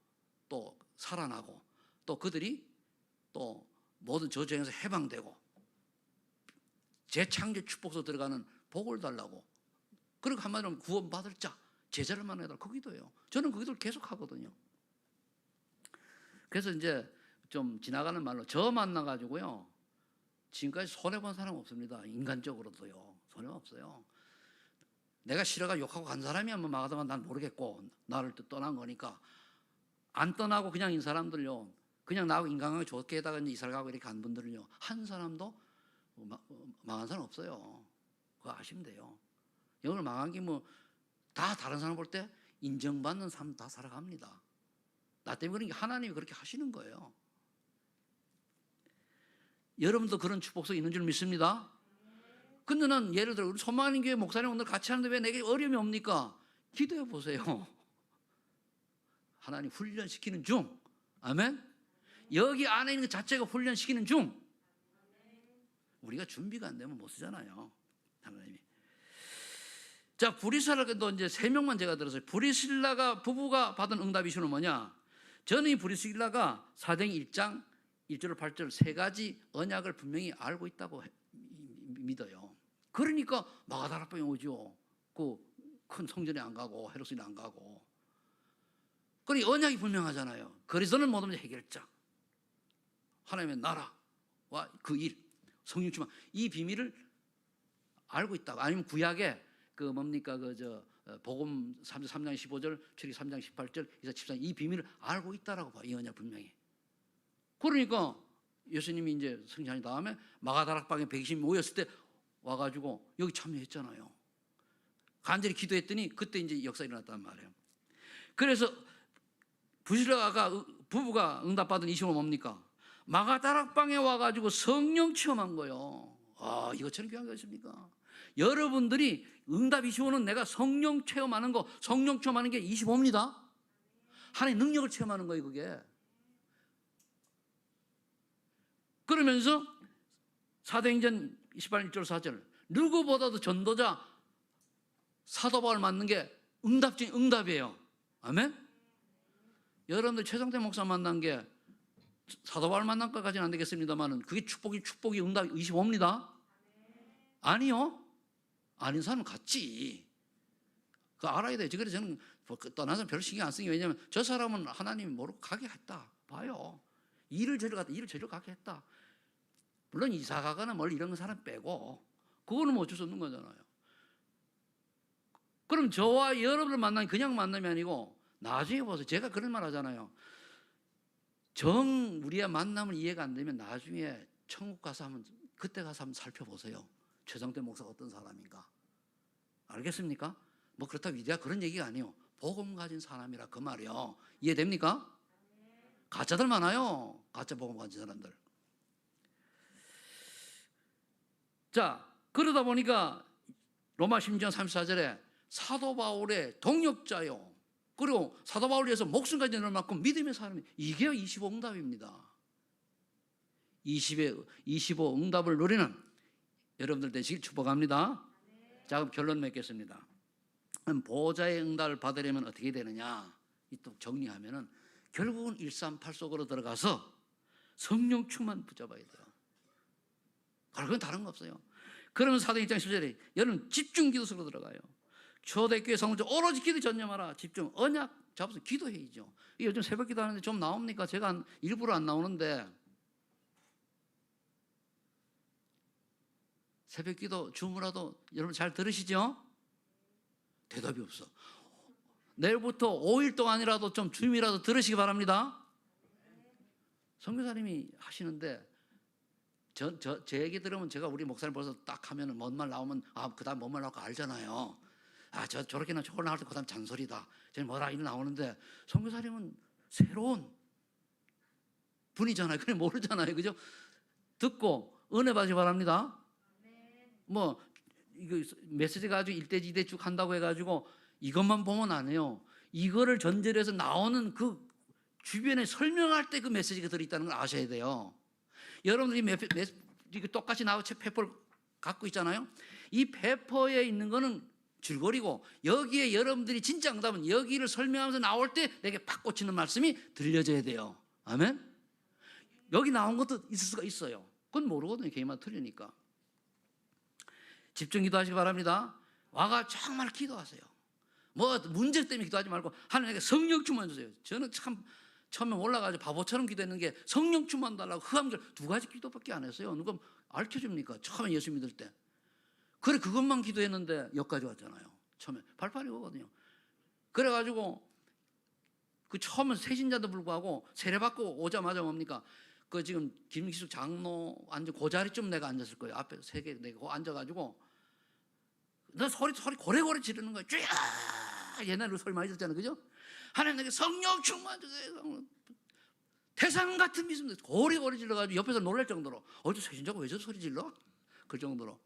또 살아나고 또 그들이 또 모든 저주에서 해방되고 재창조 축복소 들어가는 복을 달라고, 그리고 한마디로 구원받을 자 제자를 만나야 될 거기도요. 저는 그 기도를 계속 하거든요. 그래서 이제 좀 지나가는 말로 저 만나가지고요, 지금까지 손해본 사람 없습니다. 인간적으로도요. 손해없어요. 내가 싫어가 욕하고 간 사람이 한번 막하다가 난 모르겠고 나를 또 떠난 거니까, 안 떠나고 그냥 인 사람들요, 그냥 나하고 인간관계 좋게 해다가 이사를 가고 이렇게 간 분들은요, 한 사람도 망한 사람 없어요. 그거 아시면 돼요. 영을 망한 게 뭐 다 다른 사람 볼 때 인정받는 삶 다 살아갑니다. 나 때문에 그런 게 하나님이 그렇게 하시는 거예요. 여러분도 그런 축복이 있는 줄 믿습니다. 근데 난 예를 들어 우리 소망하는 교회 목사님 오늘 같이 하는데 왜 내게 어려움이 옵니까? 기도해 보세요. 하나님 훈련시키는 중. 아멘. 여기 안에 있는 것 자체가 훈련시키는 중. 우리가 준비가 안 되면 못 쓰잖아요, 하나님이. 자, 브리실라도 이제 3명만 제가 들었어요. 브리실라가 부부가 받은 응답 이슈는 뭐냐? 저는 이 브리실라가 사도행 1장 1절 8절 3가지 언약을 분명히 알고 있다고 믿어요. 그러니까 마가다락방에 오죠. 그 큰 성전에 안 가고 헤로스에 안 가고. 그러니 언약이 분명하잖아요. 그리스도는 모든 문제 해결자, 하나님의 나라와 그 일, 성령 충만, 이 비밀을 알고 있다고. 아니면 구약에 그 뭡니까 복음 3장 15절, 출애굽기 3장 18절, 이사 14장 이 비밀을 알고 있다라고 봐. 이 언약 분명히. 그러니까 예수님이 이제 승천한 다음에 마가다락방에 120명 모였을 때 와가지고 여기 참여했잖아요. 간절히 기도했더니 그때 이제 역사 일어났단 말이에요. 그래서 브리실라가 부부가 응답받은 이슈는 뭡니까? 마가다락방에 와가지고 성령 체험한 거예요. 아, 이것처럼 귀한 거 있습니까? 여러분들이 응답 25는 내가 성령 체험하는 거, 성령 체험하는 게 25입니다. 하나님의 능력을 체험하는 거예요, 그게. 그러면서 사도행전 28절 4절 누구보다도 전도자 사도 바울 만난 게 응답 중에 응답이에요. 아멘? 여러분들 최성태 목사 만난 게 사도 바울 만난 것까지는 안 되겠습니다만 그게 축복이 응답 25입니다. 아니요. 아닌 사람은 같지. 그거 알아야 돼요. 그래서 저는 떠난 사람 별로 신경 안 쓰는 게, 왜냐하면 저 사람은 하나님이 모르고 가게 했다 봐요. 일을 저리로 가게 했다. 물론 이사 가거나 뭘 이런 사람 빼고 그거는 뭐 어쩔 수 없는 거잖아요. 그럼 저와 여러분을 만나면 그냥 만남이 아니고 나중에 보세요. 제가 그런 말 하잖아요. 우리의 만남을 이해가 안 되면 나중에 천국 가서 그때 가서 한번 살펴보세요. 최성태 목사가 어떤 사람인가. 알겠습니까? 뭐 그렇다고 위대한 그런 얘기가 아니에요. 복음 가진 사람이라 그 말이요. 이해됩니까? 가짜들 많아요. 가짜 복음 가진 사람들. 자, 그러다 보니까 로마 10장 34절에 사도 바울의 동역자요, 그리고 사도 바울을 위해서 목숨까지 내놓을 만큼 믿음의 사람이, 이게 25 응답입니다. 25 응답을 누리는 여러분들 되시길 축복합니다. 자, 그럼 결론 맺겠습니다. 보호자의 응답을 받으려면 어떻게 되느냐? 또 정리하면은 결국은 138 속으로 들어가서 성령 충만 붙잡아야 돼요. 그건 다른 거 없어요. 그러면 사도행 1장 10절에 여러분 집중 기도 속으로 들어가요. 초대교회 성도들 오로지 기도 전념하라. 집중. 언약 잡아서 기도해야죠. 요즘 새벽 기도하는데 좀 나옵니까? 제가 일부러 안 나오는데 새벽 기도 주무라도 여러분 잘 들으시죠? 대답이 없어. 내일부터 5일 동안이라도 좀 주임이라도 들으시기 바랍니다. 선교사님이 하시는데 제 얘기 들으면 제가 우리 목사님 벌써 딱 하면은 뭔 말 나오면 그다음 뭔 말 나올까 알잖아요. 저렇게나 저걸 나올 때 그다음 잔소리다. 저는 뭐라 이런 나오는데 선교사님은 새로운 분이잖아요. 그냥 모르잖아요. 그죠? 듣고 은혜 받으시 바랍니다. 뭐 이거 메시지 가지고 1대 2대 쭉 한다고 해가지고 이것만 보면 안 해요. 이거를 전제로 해서 나오는 그 주변에 설명할 때 그 메시지가 들어있다는 걸 아셔야 돼요. 여러분들이 이거 똑같이 나하고 페퍼를 갖고 있잖아요. 이 페퍼에 있는 거는 줄거리고 여기에 여러분들이 진짜 응답은 여기를 설명하면서 나올 때 내게 팍 꽂히는 말씀이 들려져야 돼요. 아멘? 여기 나온 것도 있을 수가 있어요. 그건 모르거든요. 개인마다 틀리니까. 집중 기도하시기 바랍니다. 와가 정말 기도하세요. 뭐 문제 때문에 기도하지 말고 하나님께 성령 충만 주세요. 저는 참 처음에 올라가서 바보처럼 기도했는 게 성령 충만 달라고 흑암절 2가지 기도밖에 안 했어요. 누가 알려줍니까? 처음에 예수 믿을 때. 그래 그것만 기도했는데 여기까지 왔잖아요. 처음에 발판이 오거든요. 그래가지고 그 처음에 세신자도 불구하고 세례받고 오자마자 뭡니까? 그 지금 김기숙 장로 앉은 그 자리쯤 내가 앉았을 거예요. 앞에 3개 내가 앉아가지고 너 소리 고래고래 지르는 거예요. 쫙 옛날에 소리 많이 듣잖아요. 그죠? 하나님 내게 성령 충만 주세요. 태산 같은 믿음 고래고래 질러가지고 옆에서 놀랄 정도로 저 세신자가 왜 저 소리 질러? 그 정도로.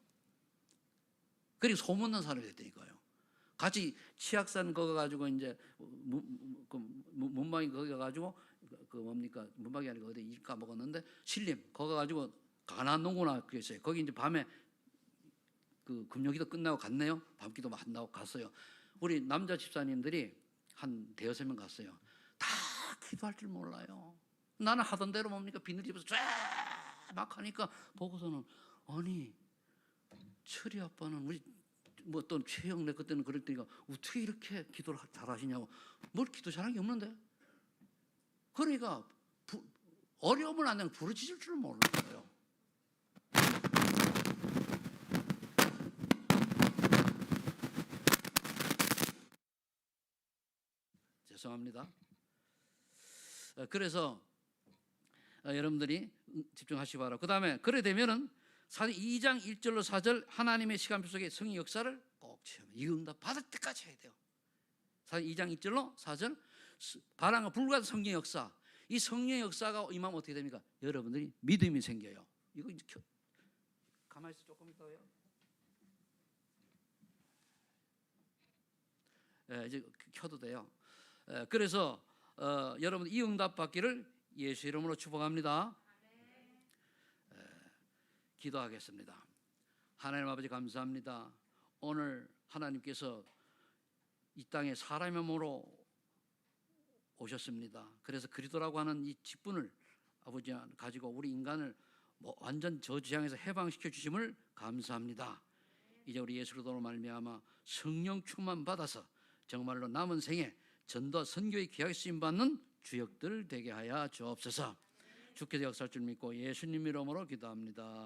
그리고 소문난 사람이 됐다니까요. 같이 치악산 거기 가지고 이제 문방이 거기 가가지고 그 뭡니까 문방이 아니고 어디 일까 먹었는데 신림 거기 가지고 가나안 농구나 있어요. 거기 이제 밤에 그 금요기도 끝나고 갔네요. 밤기도 한다고 갔어요. 우리 남자 집사님들이 한 5-6명 갔어요. 다 기도할 줄 몰라요. 나는 하던 대로 뭡니까 비늘 입어서 쫙 막 하니까 보고서는 아니 철이 아빠는 우리 뭐 또 최영래 그때는 그럴 때니까 어떻게 이렇게 기도를 잘하시냐고. 뭘 기도 잘하는 게 없는데. 그러니까 어려움을 안 내면 부르짖을 줄 모르는 거예요. 죄송합니다. 그래서 여러분들이 집중하시기 바라고. 그 다음에 그래 되면은 2장 1절로 4절 하나님의 시간표 속에 성령 역사를 꼭 체험해. 이 응답 받을 때까지 해야 돼요. 2장 1절로 4절 바람과 불과 성령 역사. 이 성령 역사가 임하면 어떻게 됩니까? 여러분들이 믿음이 생겨요. 이거 이제 가만히 있어 조금 있다고요. 이제 켜도 돼요. 그래서 여러분 이 응답 받기를 예수 이름으로 축복합니다. 기도하겠습니다. 하나님 아버지 감사합니다. 오늘 하나님께서 이 땅에 사람의 몸으로 오셨습니다. 그래서 그리스도라고 하는 이 직분을 아버지 가지고 우리 인간을 완전 저주향에서 해방시켜 주심을 감사합니다. 이제 우리 예수 그리스도로 말미암아 성령 충만 받아서 정말로 남은 생에 전도 선교의 귀하게 쓰임 받는 주역들 되게 하여 주옵소서. 주께서 역사할 줄 믿고 예수님 이름으로 기도합니다.